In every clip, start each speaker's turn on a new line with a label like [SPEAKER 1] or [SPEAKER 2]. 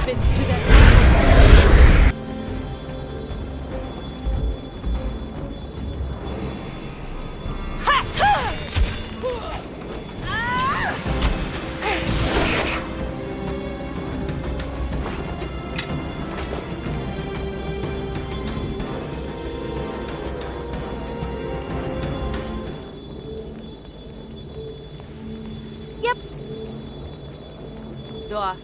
[SPEAKER 1] happens to them?
[SPEAKER 2] Yep.
[SPEAKER 1] Да.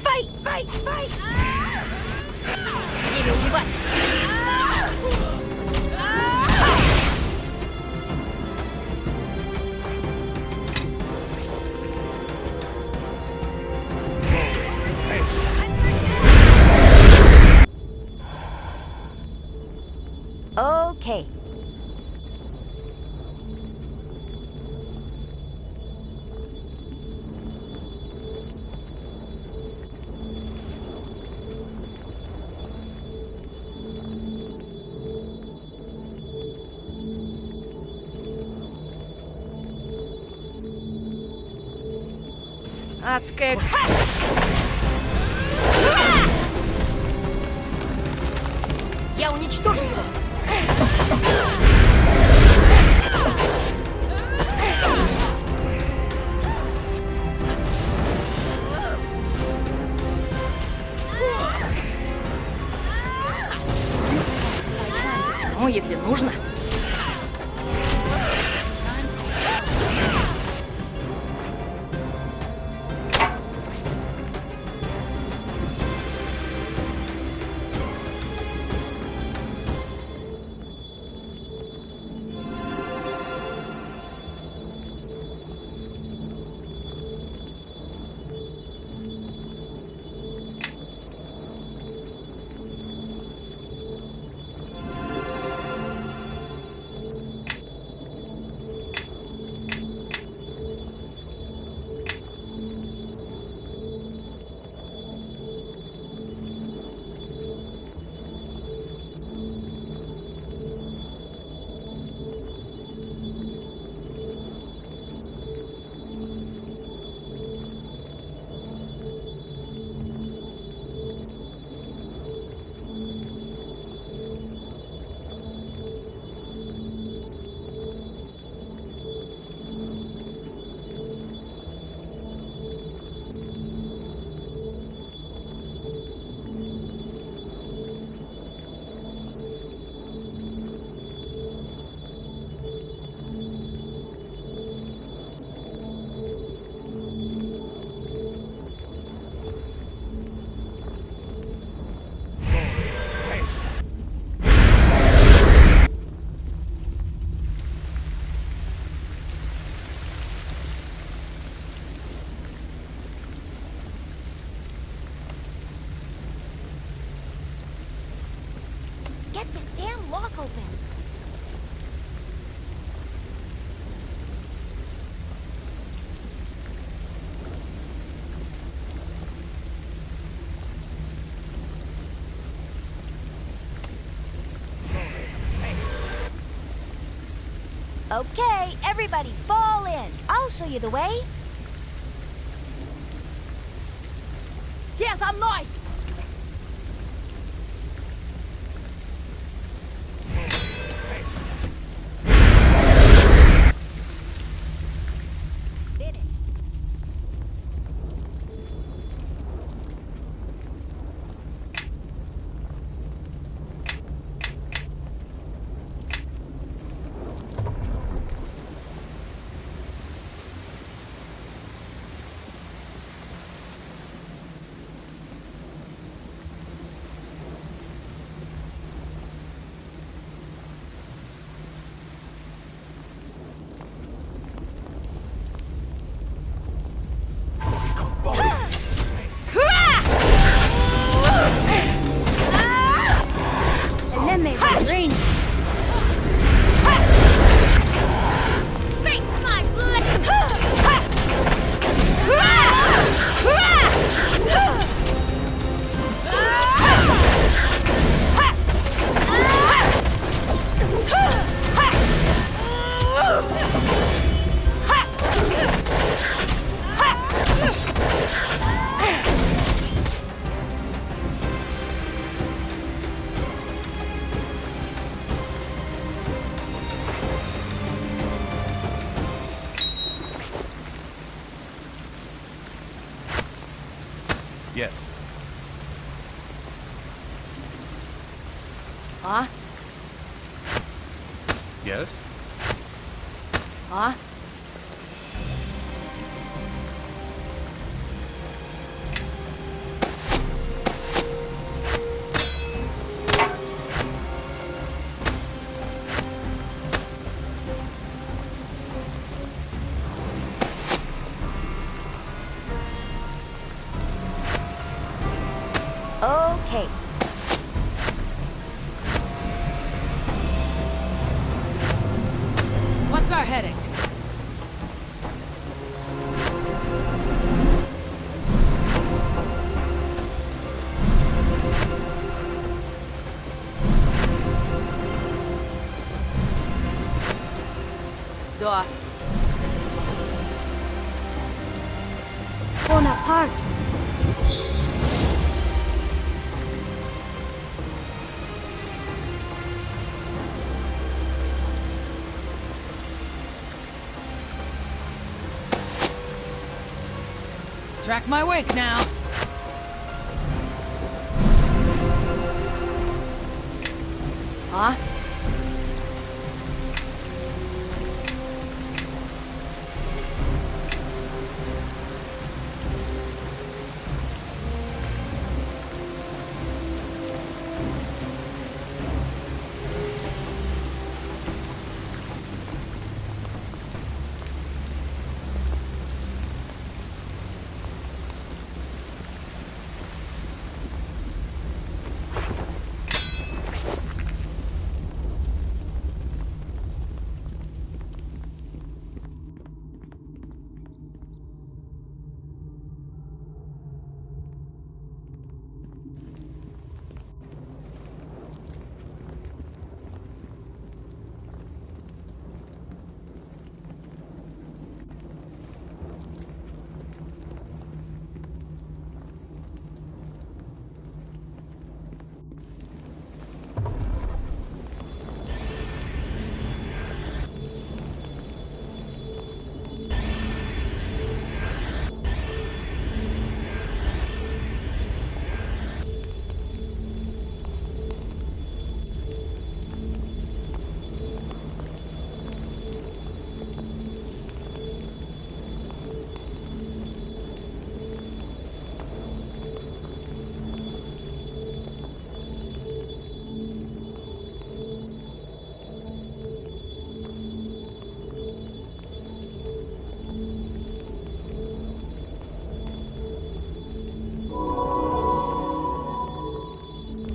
[SPEAKER 2] Fight, fight, fight!
[SPEAKER 1] Время убивать.
[SPEAKER 2] Okay.
[SPEAKER 1] Адская... Я уничтожу его. Ну, если нужно.
[SPEAKER 2] Get this damn lock open. Okay, everybody fall in. I'll show you the way.
[SPEAKER 1] Все за мной!
[SPEAKER 2] Finished.
[SPEAKER 1] А?
[SPEAKER 3] Yes?
[SPEAKER 1] А?
[SPEAKER 2] Okay.
[SPEAKER 1] What's our heading? Да.
[SPEAKER 2] Bonaparte.
[SPEAKER 1] Track my wake now. А?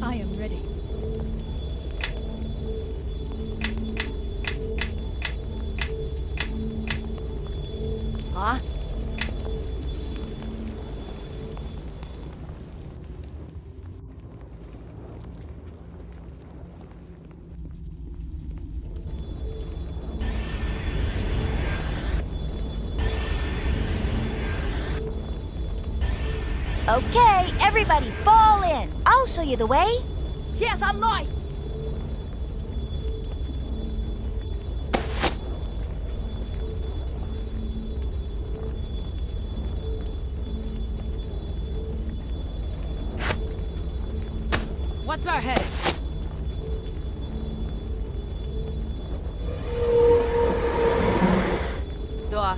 [SPEAKER 4] I am ready.
[SPEAKER 1] А?
[SPEAKER 2] Okay, everybody fall in. I'll show you the way.
[SPEAKER 1] Все за мной! What's our heading? Да.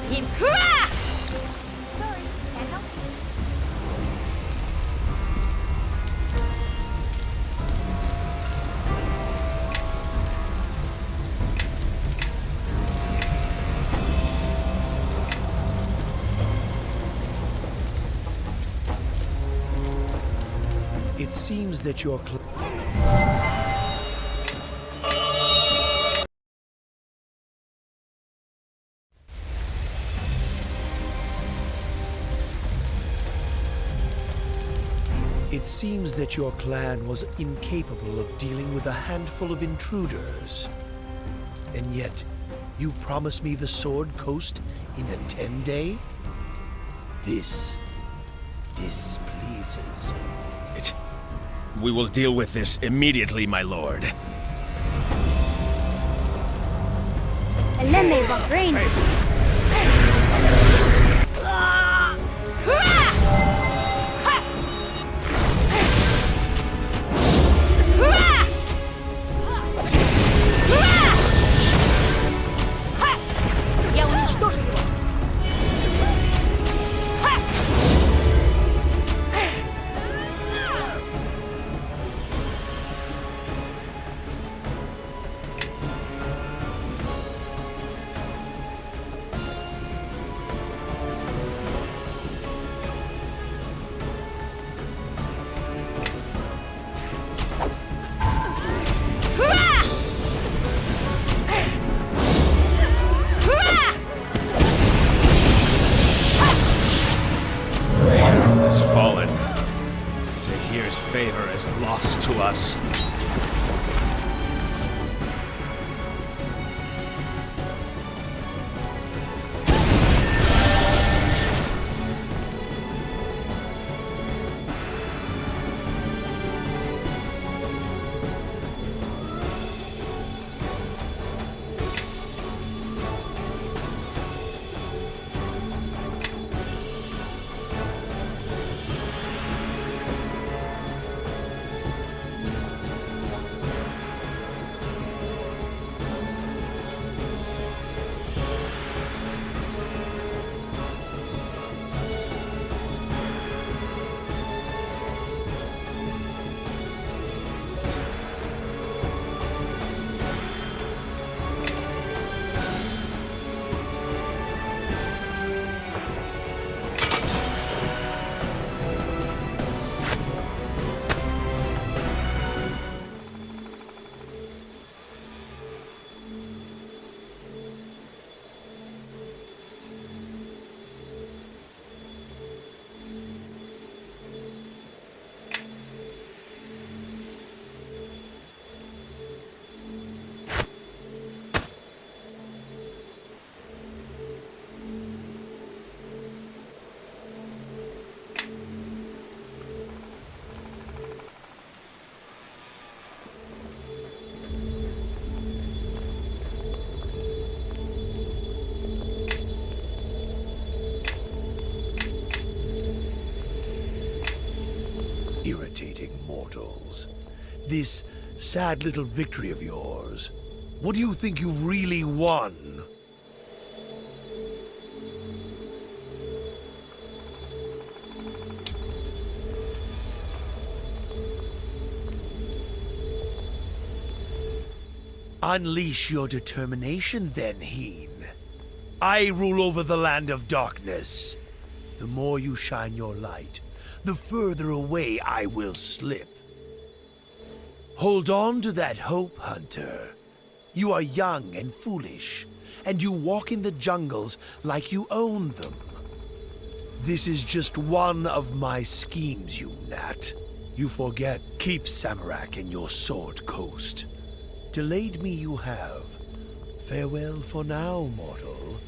[SPEAKER 1] Инкра!
[SPEAKER 2] Sorry, can't help you.
[SPEAKER 3] seems that your It seems that your clan was incapable of dealing with a handful of intruders. And yet, you promised me the Sword Coast in a 10-day? This displeases.
[SPEAKER 4] We will deal with this immediately, my lord.
[SPEAKER 2] اللمة البحرين.
[SPEAKER 1] Я уничтожу его.
[SPEAKER 4] Has fallen. Zehir's favor is lost to us.
[SPEAKER 3] Irritating mortals. This sad little victory of yours. What do you think you really won? Unleash your determination then, Heen. I rule over the land of darkness. The more you shine your light, the further away I will slip. Hold on to that hope, Hunter. You are young and foolish, and you walk in the jungles like you own them. This is just one of my schemes, you gnat. You forget, keep Samarak in your Sword Coast. Delayed me you have. Farewell for now, mortal.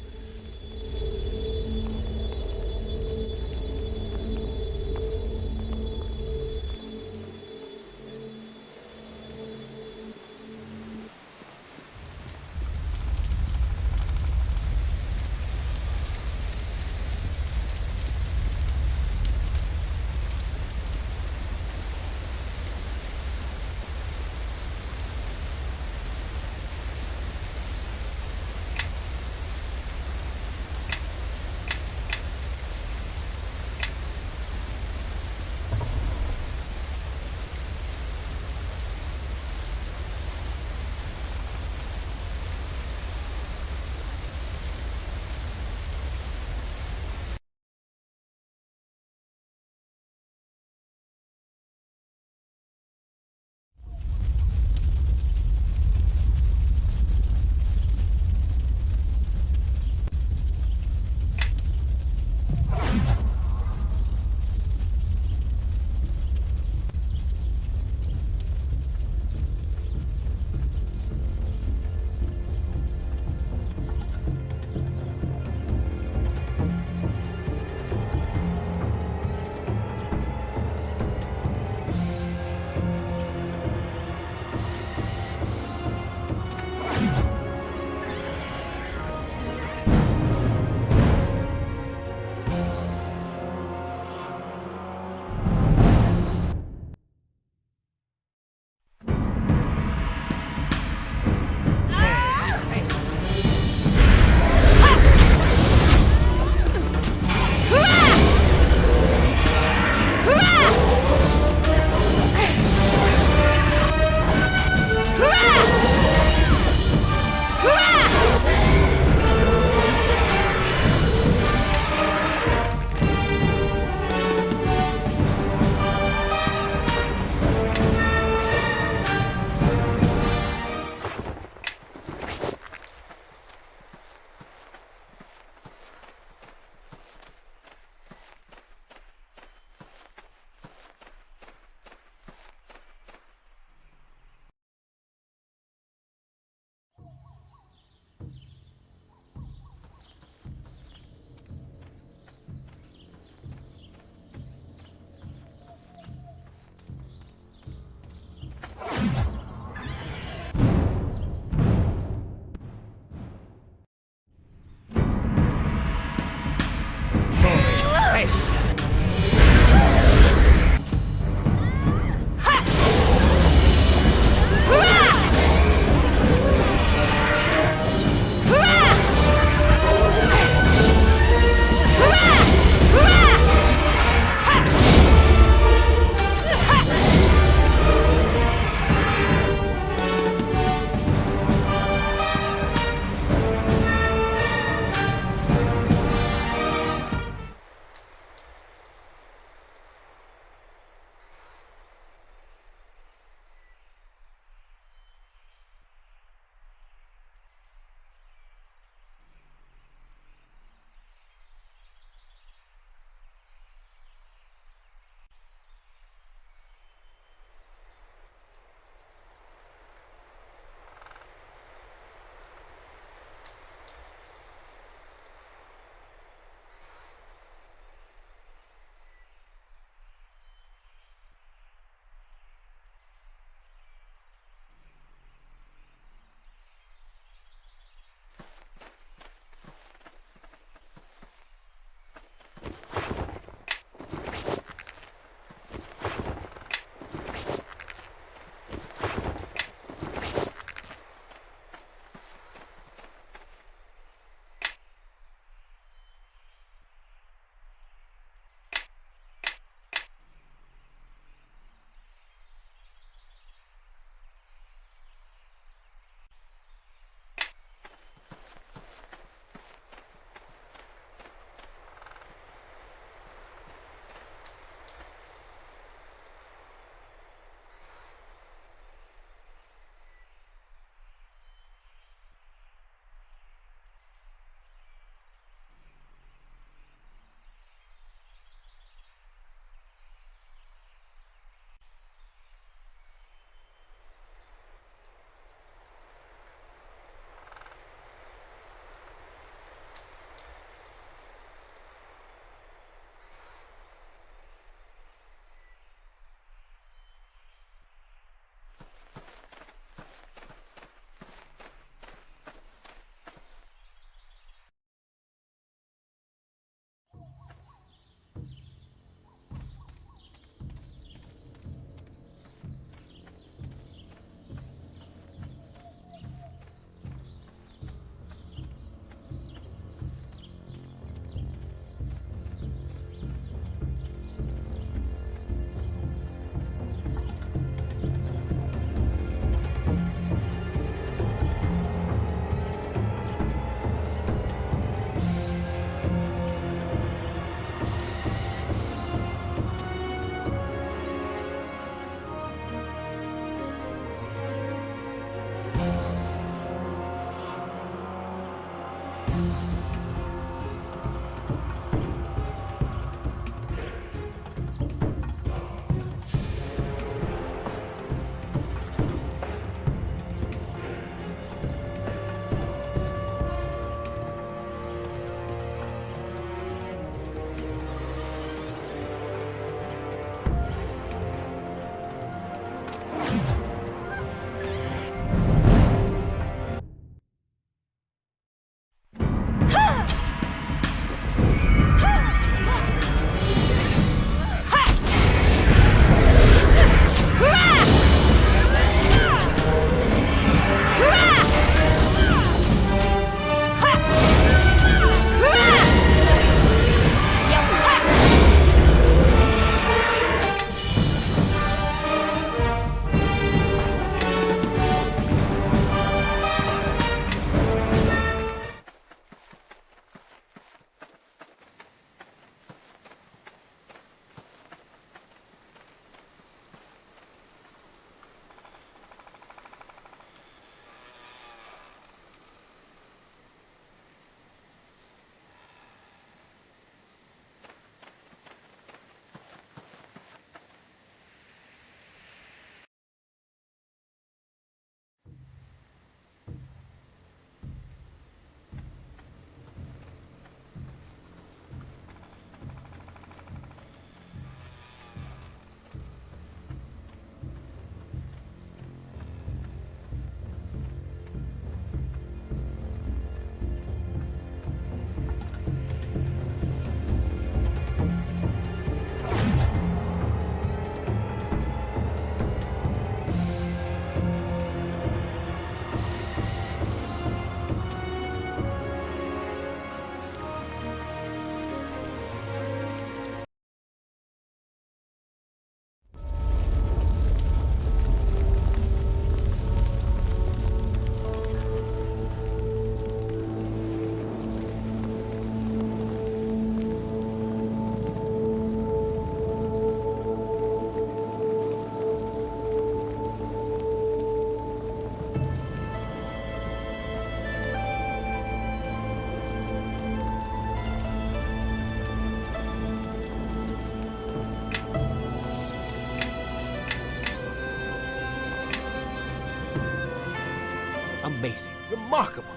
[SPEAKER 5] amazing, remarkable.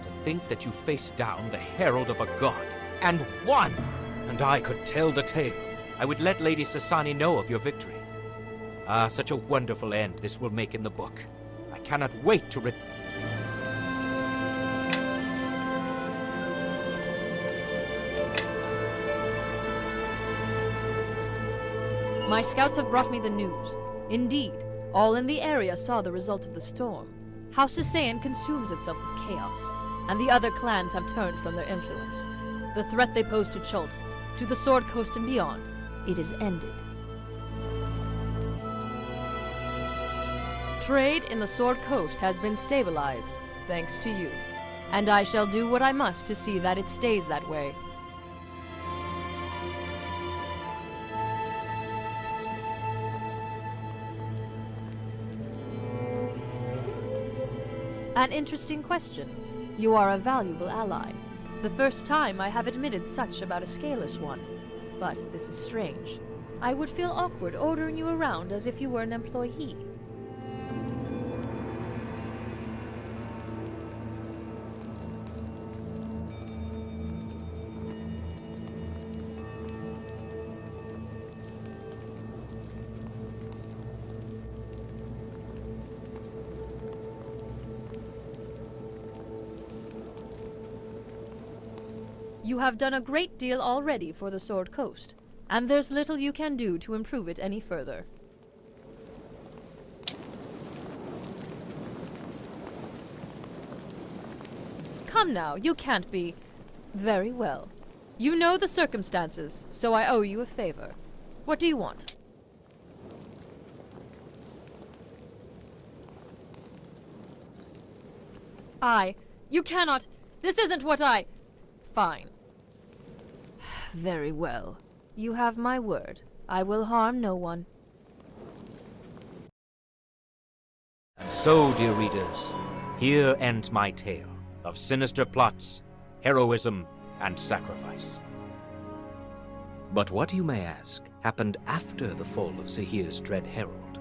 [SPEAKER 5] To think that you faced down the herald of a god, and won! And I could tell the tale. I would let Lady Sasani know of your victory. Ah, such a wonderful end this will make in the book. I cannot wait to read.
[SPEAKER 1] My scouts have brought me the news. Indeed, all in the area saw the result of the storm. House Sissean consumes itself with chaos, and the other clans have turned from their influence. The threat they pose to Chult, to the Sword Coast and beyond, it is ended. Trade in the Sword Coast has been stabilized, thanks to you. And I shall do what I must to see that it stays that way. An interesting question. You are a valuable ally. The first time I have admitted such about a scaleless one. But this is strange. I would feel awkward ordering you around as if you were an employee. You have done a great deal already for the Sword Coast, and there's little you can do to improve it any further. Come now, you can't be... Very well. You know the circumstances, so I owe you a favor. What do you want? You cannot... This isn't what I... Fine. Very well. You have my word. I will harm no one.
[SPEAKER 5] And so, dear readers, here ends my tale of sinister plots, heroism, and sacrifice. But what, you may ask, happened after the fall of Zehir's dread herald?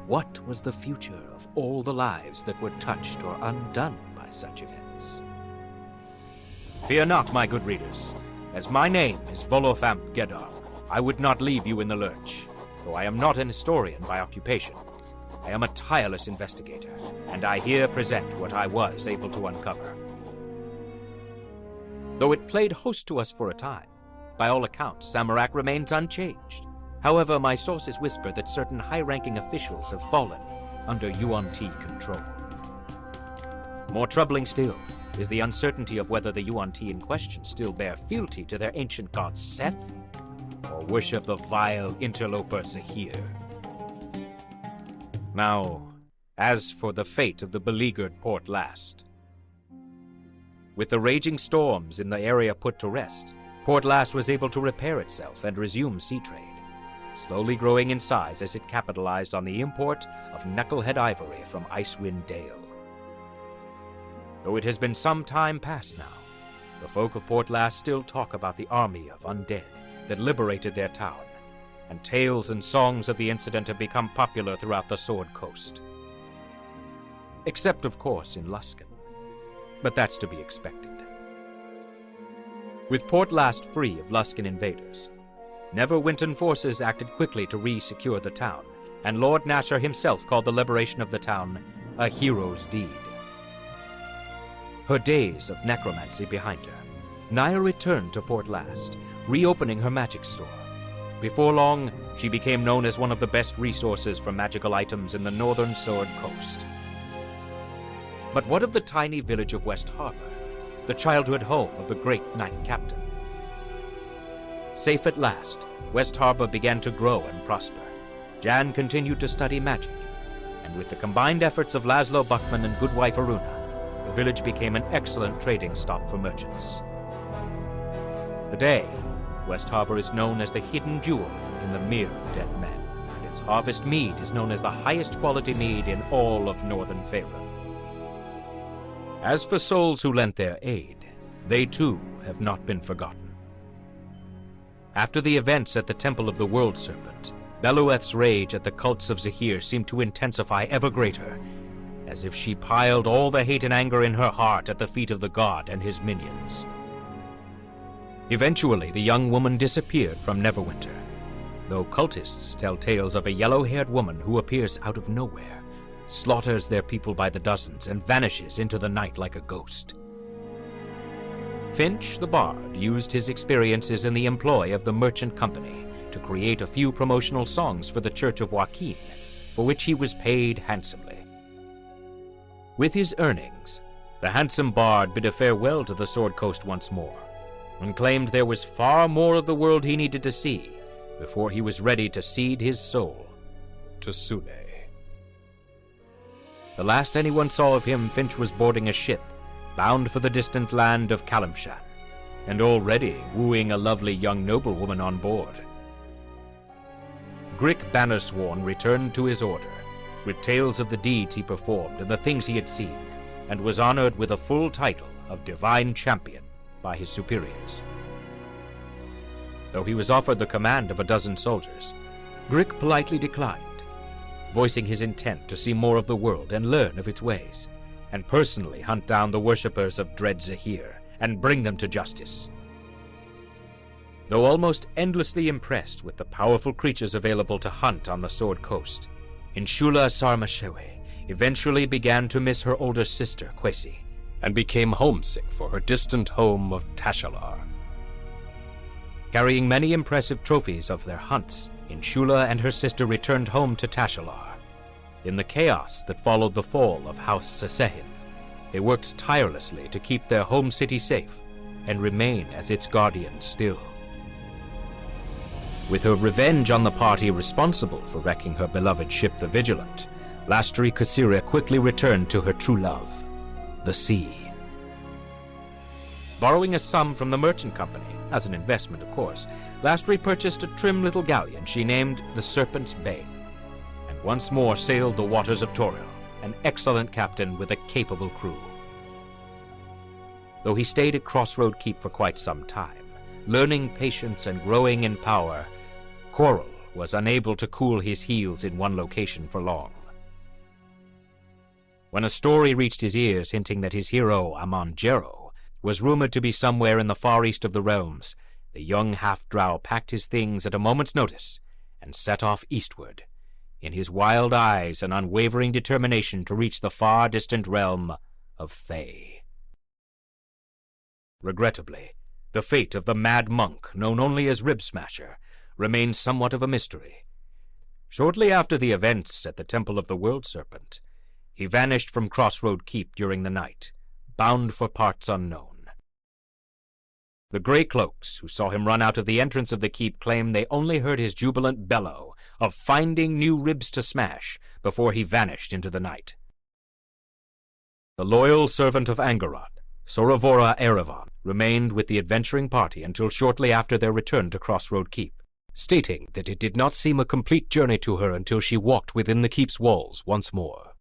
[SPEAKER 5] What was the future of all the lives that were touched or undone by such events? Fear not, my good readers, as my name is Volothamp Gedar. I would not leave you in the lurch, though I am not an historian by occupation. I am a tireless investigator, and I here present what I was able to uncover. Though it played host to us for a time, by all accounts, Samarak remains unchanged. However, my sources whisper that certain high-ranking officials have fallen under Yuan-Ti control. More troubling still is the uncertainty of whether the Yuan-Ti in question still bear fealty to their ancient god Seth, or worship the vile interloper Zehir. Now, as for the fate of the beleaguered Port Last. With the raging storms in the area put to rest, Port Last was able to repair itself and resume sea trade, slowly growing in size as it capitalized on the import of knucklehead ivory from Icewind Dale. Though it has been some time past now, the folk of Port Last still talk about the army of undead that liberated their town, and tales and songs of the incident have become popular throughout the Sword Coast. Except, of course, in Luskan. But that's to be expected. With Port Last free of Luskan invaders, Neverwinter forces acted quickly to re-secure the town, and Lord Nasher himself called the liberation of the town a hero's deed. Her days of necromancy behind her, Naya returned to Port Last, reopening her magic store. Before long, she became known as one of the best resources for magical items in the northern Sword Coast. But what of the tiny village of West Harbor, the childhood home of the great Knight Captain? Safe at last, West Harbor began to grow and prosper. Jan continued to study magic, and with the combined efforts of Laszlo Buckman and Goodwife Aruna, the village became an excellent trading stop for merchants. Today, West Harbor is known as the hidden jewel in the Mere of Dead Men, and its harvest mead is known as the highest quality mead in all of northern Faerun. As for souls who lent their aid, they too have not been forgotten. After the events at the Temple of the World Serpent, Belueth's rage at the cults of Zehir seemed to intensify ever greater, as if she piled all the hate and anger in her heart at the feet of the god and his minions. Eventually, the young woman disappeared from Neverwinter, though cultists tell tales of a yellow-haired woman who appears out of nowhere, slaughters their people by the dozens, and vanishes into the night like a ghost. Finch, the bard, used his experiences in the employ of the merchant company to create a few promotional songs for the Church of Joaquin, for which he was paid handsomely. With his earnings, the handsome bard bid a farewell to the Sword Coast once more, and claimed there was far more of the world he needed to see before he was ready to cede his soul to Sune. The last anyone saw of him, Finch was boarding a ship bound for the distant land of Kalimshan, and already wooing a lovely young noblewoman on board. Grick Bannersworn returned to his order, with tales of the deeds he performed and the things he had seen, and was honored with a full title of Divine Champion by his superiors. Though he was offered the command of a dozen soldiers, Grick politely declined, voicing his intent to see more of the world and learn of its ways, and personally hunt down the worshippers of dread Zehir and bring them to justice. Though almost endlessly impressed with the powerful creatures available to hunt on the Sword Coast, Inshula Sarmashewe eventually began to miss her older sister, Kwesi, and became homesick for her distant home of Tashalar. Carrying many impressive trophies of their hunts, Inshula and her sister returned home to Tashalar. In the chaos that followed the fall of House Sasehin, they worked tirelessly to keep their home city safe and remain as its guardians still. With her revenge on the party responsible for wrecking her beloved ship, the Vigilant, Lastri Kasira quickly returned to her true love, the sea. Borrowing a sum from the merchant company, as an investment of course, Lastri purchased a trim little galleon she named the Serpent's Bane, and once more sailed the waters of Toril, an excellent captain with a capable crew. Though he stayed at Crossroad Keep for quite some time, learning patience and growing in power, Coral was unable to cool his heels in one location for long. When a story reached his ears hinting that his hero, Amon Jero, was rumored to be somewhere in the far east of the realms, the young half-drow packed his things at a moment's notice and set off eastward, in his wild eyes an unwavering determination to reach the far-distant realm of Thay. Regrettably, the fate of the mad monk, known only as Rib Smasher, remains somewhat of a mystery. Shortly after the events at the Temple of the World Serpent, he vanished from Crossroad Keep during the night, bound for parts unknown. The Grey Cloaks, who saw him run out of the entrance of the keep, claim they only heard his jubilant bellow of finding new ribs to smash before he vanished into the night. The loyal servant of Angarod, Soravora Erevan, remained with the adventuring party until shortly after their return to Crossroad Keep, stating that it did not seem a complete journey to her until she walked within the keep's walls once more.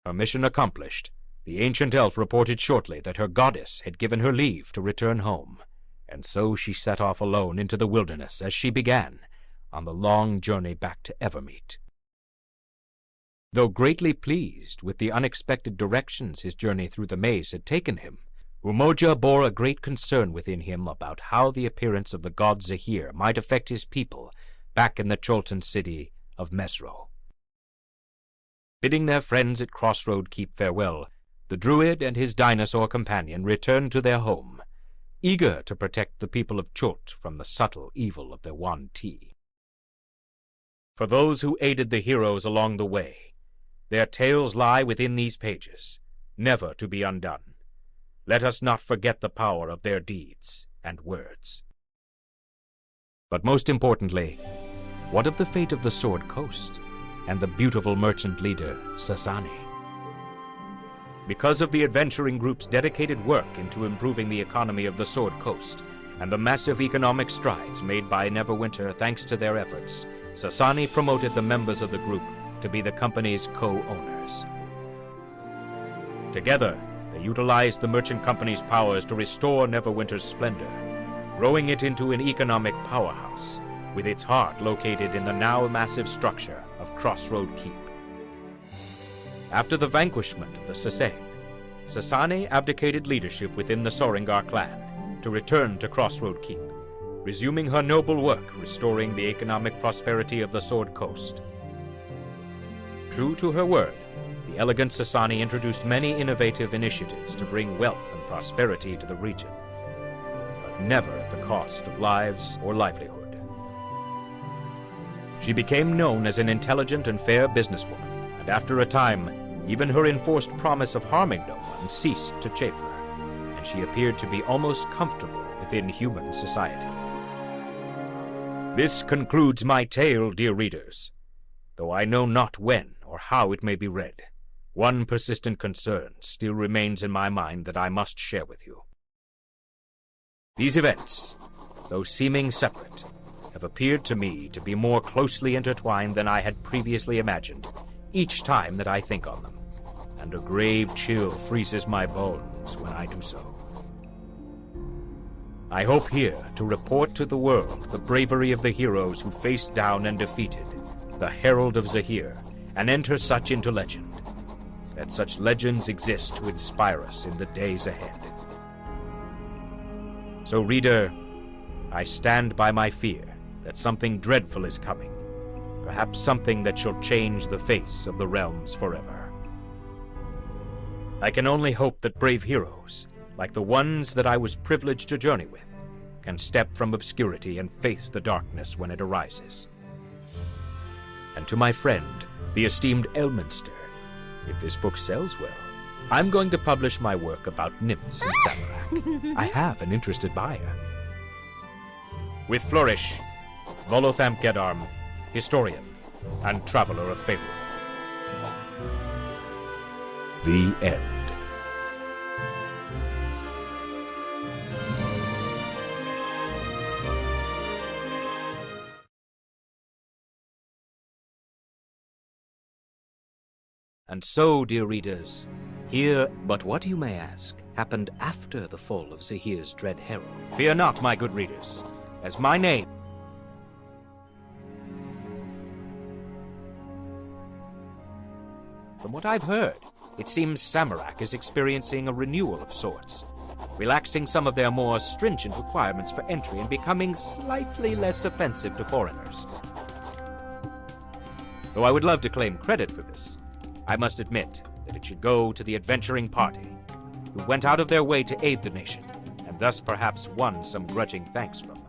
[SPEAKER 5] Her mission accomplished, the ancient elf reported shortly that her goddess had given her leave to return home, and so she set off alone into the wilderness as she began on the long journey back to Evermeet. Though greatly pleased with the unexpected directions his journey through the maze had taken him, Umoja bore a great concern within him about how the appearance of the god Zehir might affect his people back in the Cholton city of Mesro. Bidding their friends at Crossroad Keep farewell, the druid and his dinosaur companion returned to their home, eager to protect the people of Chult from the subtle evil of their Wan Ti. For those who aided the heroes along the way, their tales lie within these pages, never to be undone. Let us not forget the power of their deeds and words. But most importantly, what of the fate of the Sword Coast and the beautiful merchant leader, Sasani? Because of the adventuring group's dedicated work into improving the economy of the Sword Coast and the massive economic strides made by Neverwinter thanks to their efforts, Sasani promoted the members of the group to be the company's co-owners. Together, they utilized the merchant company's powers to restore Neverwinter's splendor, growing it into an economic powerhouse, with its heart located in the now massive structure of Crossroad Keep. After the vanquishment of the Sasane, Sasani abdicated leadership within the Soringar clan to return to Crossroad Keep, resuming her noble work restoring the economic prosperity of the Sword Coast. True to her word, the elegant Sasani introduced many innovative initiatives to bring wealth and prosperity to the region, but never at the cost of lives or livelihood. She became known as an intelligent and fair businesswoman, and after a time, even her enforced promise of harming no one ceased to chafe her, and she appeared to be almost comfortable within human society. This concludes my tale, dear readers, though I know not when or how it may be read. One persistent concern still remains in my mind that I must share with you. These events, though seeming separate, have appeared to me to be more closely intertwined than I had previously imagined, each time that I think on them, and a grave chill freezes my bones when I do so. I hope here to report to the world the bravery of the heroes who faced down and defeated the Herald of Zehir, and enter such into legend, that such legends exist to inspire us in the days ahead. So, reader, I stand by my fear that something dreadful is coming, perhaps something that shall change the face of the realms forever. I can only hope that brave heroes, like the ones that I was privileged to journey with, can step from obscurity and face the darkness when it arises. And to my friend, the esteemed Elminster, if this book sells well, I'm going to publish my work about nymphs and Samarak. I have an interested buyer. With flourish, Volotham Gedarm, historian and traveler of Faerun. The end. And so, dear readers, here, but what you may ask, happened after the fall of Zehir's dread herald. Fear not, my good readers, as my name... From what I've heard, it seems Samarak is experiencing a renewal of sorts, relaxing some of their more stringent requirements for entry and becoming slightly less offensive to foreigners. Though I would love to claim credit for this, I must admit that it should go to the adventuring party, who went out of their way to aid the nation, and thus perhaps won some grudging thanks from them.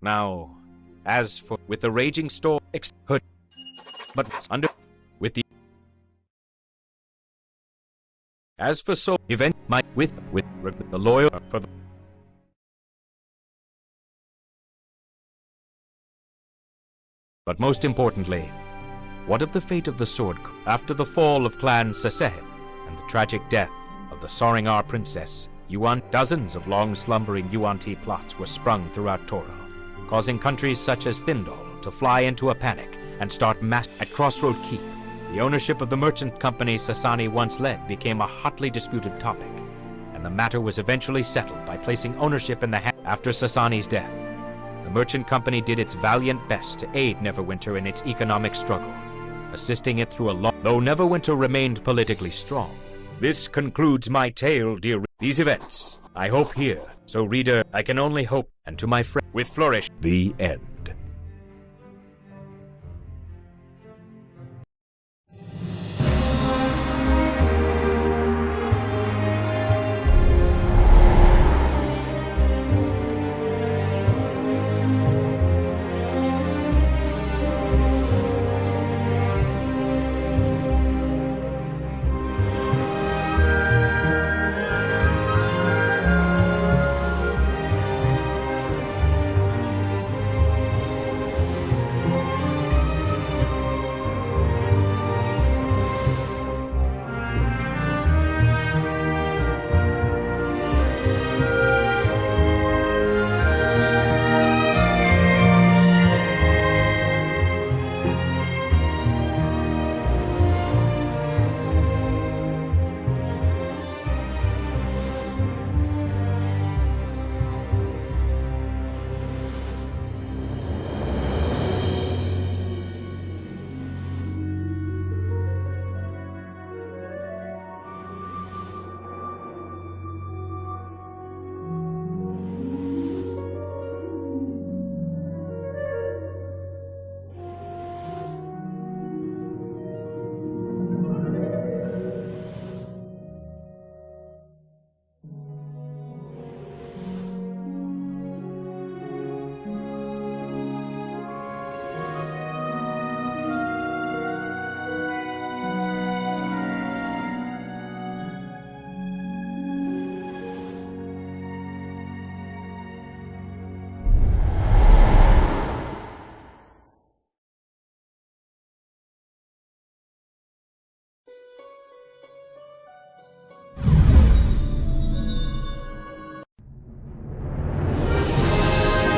[SPEAKER 5] Now, as for with the raging storm, but under with the as for so event might with the loyal for the but most importantly, what of the fate of the sword after the fall of Clan Sasehen and the tragic death of the Soringar princess Yuan? Dozens of long-slumbering Yuan-Ti plots were sprung throughout Toro, causing countries such as Thindol to fly into a panic and start mass at Crossroad Keep. The ownership of the merchant company Sasani once led became a hotly disputed topic, and the matter was eventually settled by placing ownership in the hands after Sasani's death. The merchant company did its valiant best to aid Neverwinter in its economic struggle, assisting it through a long... Though Neverwinter remained politically strong. This concludes my tale, dear... These events, I hope here. So reader, I can only hope, and to my friend, with flourish, the end.